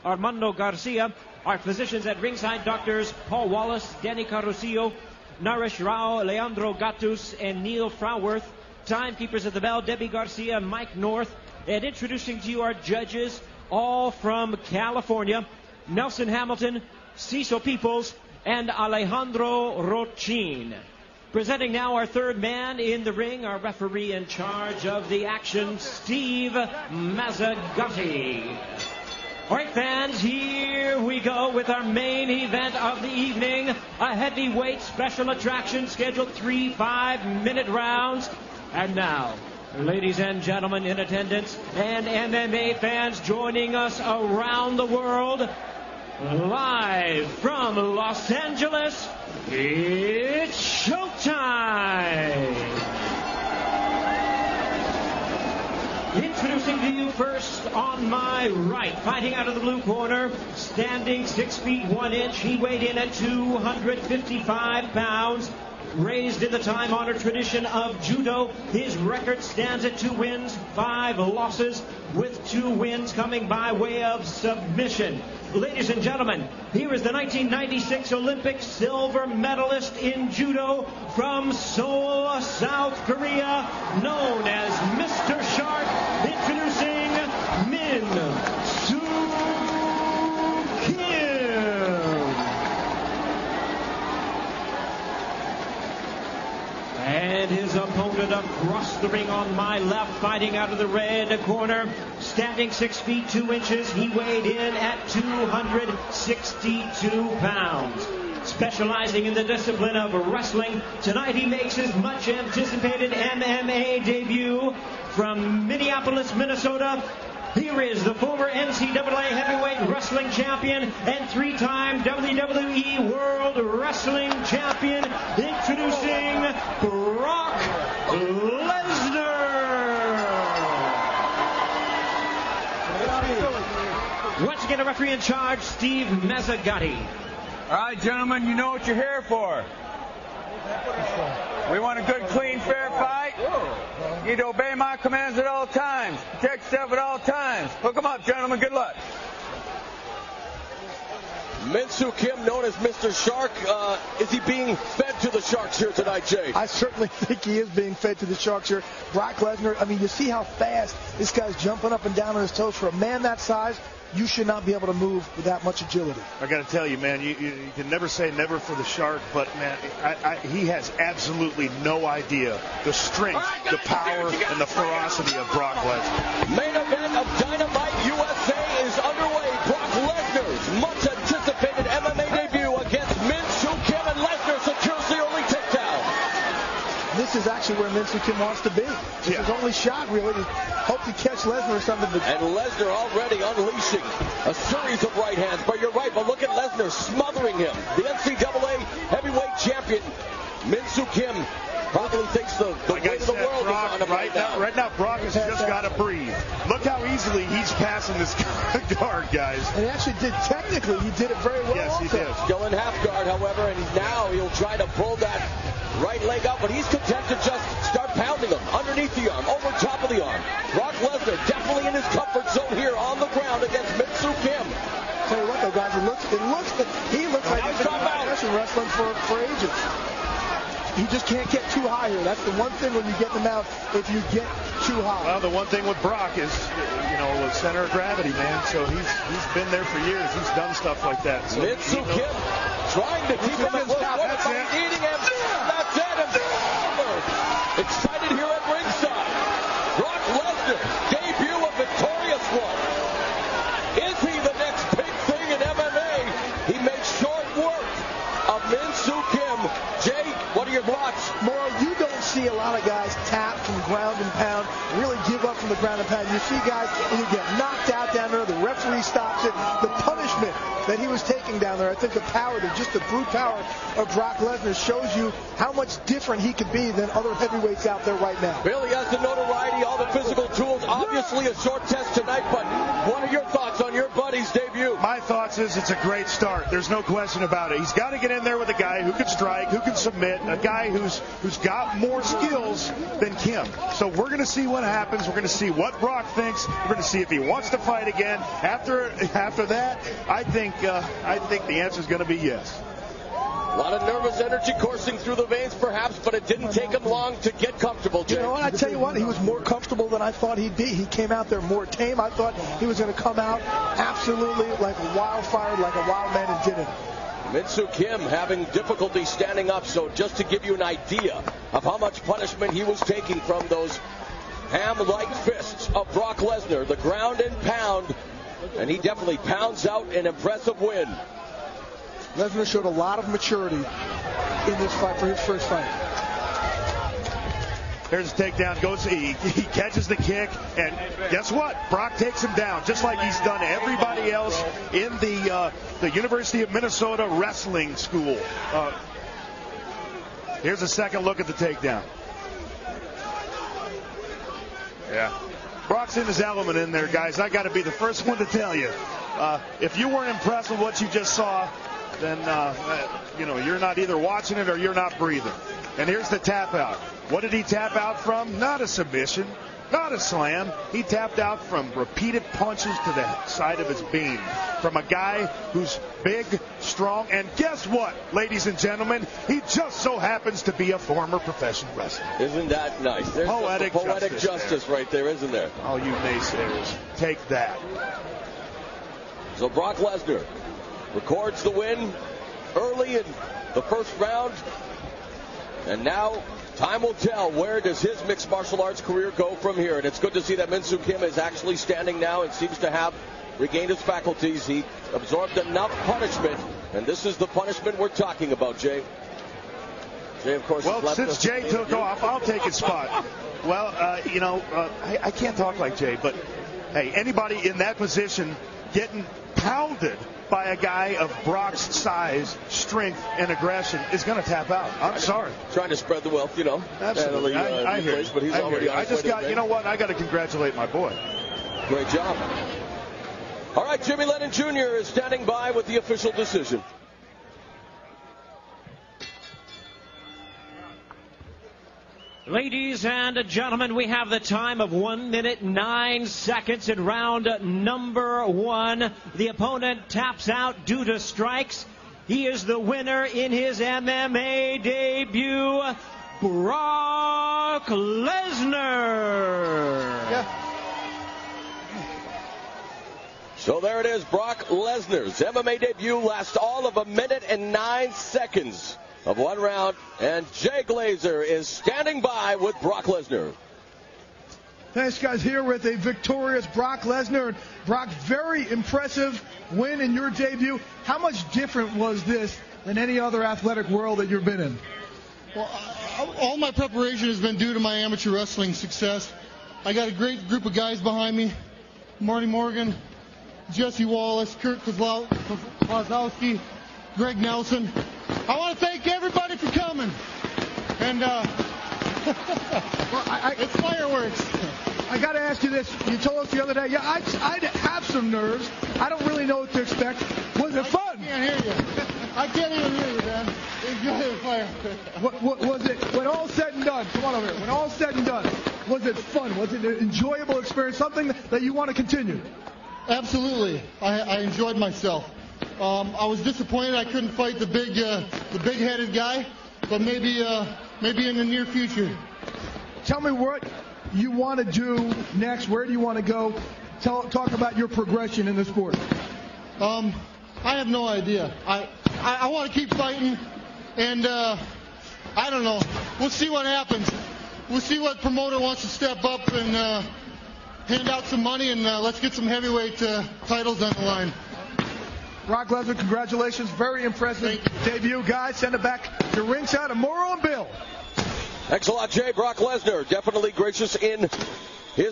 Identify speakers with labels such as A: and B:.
A: Armando Garcia. Our physicians at ringside, doctors Paul Wallace, Danny Carusillo, Naresh Rao, Leandro Gatus, and Neil Frauworth. Timekeepers at the bell, Debbie Garcia, Mike North. And introducing to you our judges, all from California, Nelson Hamilton, Cecil Peoples, and Alejandro Rochin. Presenting now our third man in the ring, our referee in charge of the action, Steve Mazzagatti. All right, fans, here we go with our main event of the evening. A heavyweight special attraction scheduled 3 5-minute rounds. And now, ladies and gentlemen in attendance and MMA fans joining us around the world, live from Los Angeles, it's showtime! Introducing to you first on my right, fighting out of the blue corner, standing 6 feet 1 inch. He weighed in at 255 pounds. Raised in the time-honored tradition of judo, his record stands at 2 wins, 5 losses, with 2 wins coming by way of submission. Ladies and gentlemen, here is the 1996 Olympic silver medalist in judo from Seoul, South Korea, known as Mr. Shark, introducing Min-Soo Kim. And his opponent across the ring on my left, fighting out of the red corner, standing 6 feet 2 inches. He weighed in at 262 pounds. Specializing in the discipline of wrestling, tonight he makes his much anticipated MMA debut from Minneapolis, Minnesota. Here is the former NCAA heavyweight wrestling champion and 3-time WWE World Wrestling Champion, introducing Brock Lesnar. Once again, a referee in charge, Steve Mazzagatti.
B: All right, gentlemen, you know what you're here for. We want a good, clean, fair fight. You need to obey my commands at all times. Protect yourself at all times. Hook 'em up, gentlemen. Good luck.
C: Min-Soo Kim, known as Mr. Shark, is he being fed to the Sharks here tonight, Jay?
D: I certainly think he is being fed to the Sharks here. Brock Lesnar, I mean, you see how fast this guy's jumping up and down on his toes. For a man that size, you should not be able to move with that much agility.
E: I got to tell you, man, you can never say never for the Shark, but, man, he has absolutely no idea the strength, the power, and the ferocity of Brock Lesnar.
C: Main event of Dynamite USA is underway. Brock Lesnar's much anticipated MMA debut against Min-Soo Kim, and Lesnar secures the early takedown.
D: This is actually where Min-Soo Kim wants to be. It's his only shot, really, to hope to catch Lesnar or something.
C: And Lesnar already unleashing a series of right hands. But you're right, but look at Lesnar smothering him. The NCAA heavyweight champion, Min-Soo Kim, probably thinks the weight of the world is on him right now.
E: Right now, Brock has just got to breathe. Look how easily he's passing this guard, guys.
D: And he actually did, technically, he did it very well.
E: Yes, he did.
C: Still in half guard, however, and now he'll try to pull that right leg up, but he's content to just start pounding him underneath the arm, over top of the arm. Brock Lesnar definitely in his comfort zone here on the ground against Min-Soo Kim.
D: Tell you what, though, guys, he looks like he's been in wrestling for ages. He just can't get too high here. That's the one thing when you get them out, if you get too high.
E: Well, the one thing with Brock is, the center of gravity, man. So he's been there for years. He's done stuff like that. So,
C: Min-Soo Kim trying to keep him at work.
E: That's it.
C: Eating him. That's it. Excited here at ringside. Brock Lesnar, debut a victorious one. Is he the next big thing in MMA? He makes short work of Min-Soo Kim. Jay, what are your thoughts?
D: Morrow, you don't see a lot of guys tap from ground and pound, really give up from the ground and pound. You see guys, when you get knocked out down there, the referee stops it. The punishment that he was taking down there, I think the power, just the brute power of Brock Lesnar shows you how much different he could be than other heavyweights out there right now.
C: Billy has the notoriety, all the physical tools. Obviously a short test tonight, but what are your thoughts on your buddy's debut?
E: My thoughts thoughts is it's a great start. There's no question about it. He's got to get in there with a guy who can strike, who can submit, a guy who's got more skills than Kim. So we're going to see what happens. We're going to see what Brock thinks. We're going to see if he wants to fight again. After that, I think the answer is going to be yes.
C: A lot of nervous energy coursing through the veins, perhaps, but it didn't take him long to get comfortable, Jay.
D: You know what? I tell you what, he was more comfortable than I thought he'd be. He came out there more tame. I thought he was going to come out absolutely like a wildfire, like a wild man, and didn't.
C: Min-Soo Kim having difficulty standing up, so just to give you an idea of how much punishment he was taking from those ham-like fists of Brock Lesnar, the ground and pound, and he definitely pounds out an impressive win.
D: Lesnar showed a lot of maturity in this fight for his first fight.
E: There's a takedown. He catches the kick, and guess what? Brock takes him down, just like he's done everybody else in the University of Minnesota wrestling school. Here's a second look at the takedown. Yeah. Brock's in his element in there, guys. I got to be the first one to tell you. If you weren't impressed with what you just saw, then you're not either watching it or you're not breathing. And here's the tap out. What did he tap out from? Not a submission, not a slam. He tapped out from repeated punches to the side of his beam from a guy who's big, strong, and guess what, ladies and gentlemen? He just so happens to be a former professional wrestler.
C: Isn't that nice? There's poetic justice right there, isn't there?
E: Oh, you naysayers, take that.
C: So Brock Lesnar records the win early in the first round. And now time will tell, where does his mixed martial arts career go from here? And it's good to see that Min-Soo Kim is actually standing now and seems to have regained his faculties. He absorbed enough punishment, and this is the punishment we're talking about, Jay. Jay, of course,
E: well, since Jay took off, I'll take his spot. Well, I can't talk like Jay, but hey, anybody in that position getting pounded by a guy of Brock's size, strength, and aggression is going to tap out. I'm sorry.
C: Trying to spread the wealth,
E: Absolutely. I hear you.
C: But he's already on his way to
E: you know what? I got to congratulate my boy.
C: Great job. All right, Jimmy Lennon Jr. is standing by with the official decision.
A: Ladies and gentlemen, we have the time of 1 minute 9 seconds in round number 1. The opponent taps out due to strikes. He is the winner in his MMA debut, Brock Lesnar.
D: Yeah.
C: So there it is, Brock Lesnar's MMA debut lasts all of 1 minute and 9 seconds of one round, and Jay Glazer is standing by with Brock Lesnar.
F: Thanks, guys. Here with a victorious Brock Lesnar. Brock, very impressive win in your debut. How much different was this than any other athletic world that you've been in?
G: Well, all my preparation has been due to my amateur wrestling success. I got a great group of guys behind me. Marty Morgan, Jesse Wallace, Kurt Kozlowski, Greg Nelson. I want to thank everybody for coming. And well, it's fireworks.
F: I got to ask you this. You told us the other day, yeah, I'd have some nerves. I don't really know what to expect. Was it fun?
G: I can't hear you. I can't even hear you, man. Enjoy the fireworks.
F: What was it, when all said and done, come on over here, when all said and done, was it fun? Was it an enjoyable experience, something that you want to continue?
G: Absolutely. I enjoyed myself. I was disappointed I couldn't fight the big-headed guy, but maybe in the near future.
F: Tell me what you want to do next. Where do you want to go? Talk about your progression in the sport.
G: I have no idea. I want to keep fighting, and I don't know. We'll see what happens. We'll see what promoter wants to step up and hand out some money, and let's get some heavyweight titles on the line.
F: Brock Lesnar, congratulations. Very impressive debut, guys. Send it back to ringside. And Morrow and Bill.
C: Thanks a lot, Jay. Brock Lesnar definitely gracious in his